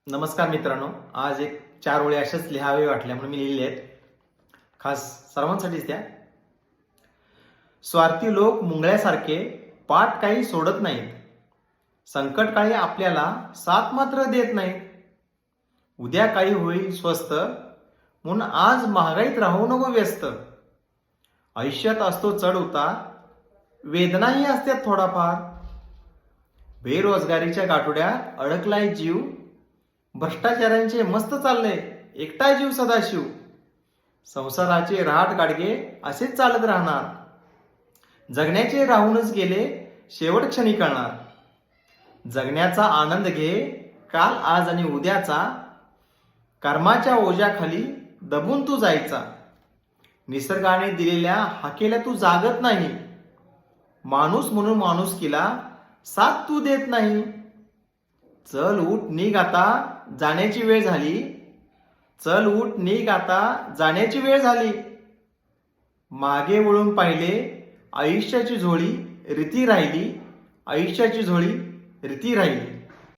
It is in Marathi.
नमस्कार मित्रांनो, आज एक 4 ओळी अशाच लिहावे वाटल्या म्हणून मी लिहिले आहेत. खास सर्वांसाठीच त्या. स्वार्थी लोक मुंगळ्यासारखे पाठ काही सोडत नाहीत. संकटकाळी आपल्याला साथ मात्र देत नाहीत. उद्या काही होईल स्वस्त म्हणून आज महागाईत राहू नको व्यस्त. आयुष्यात असतो चढ उतार, वेदनाही असतात थोडाफार. बेरोजगारीच्या गाठोड्यात अडकलाय जीव, भ्रष्टाचारांचे मस्त चाललंय एकटा जीव सदाशिव. संसाराचे रहाट गाडगे असेच चालत राहणार. जगण्याचे राहूनच गेले शेवट क्षणी कळणार. जगण्याचा आनंद घे काल आज आणि उद्याचा. कर्माच्या ओझ्याखाली दबून तू जायचा. निसर्गाने दिलेल्या हाकेला तू जागत नाही. माणूस म्हणून माणुसकीला साथ तू देत नाही. चल उठ निघ आता जाण्याची वेळ झाली. चल उठ निघ आता जाण्याची वेळ झाली. मागे वळून पाहिले आयुष्याची झोळी रीती राहिली. आयुष्याची झोळी रीती राहिली.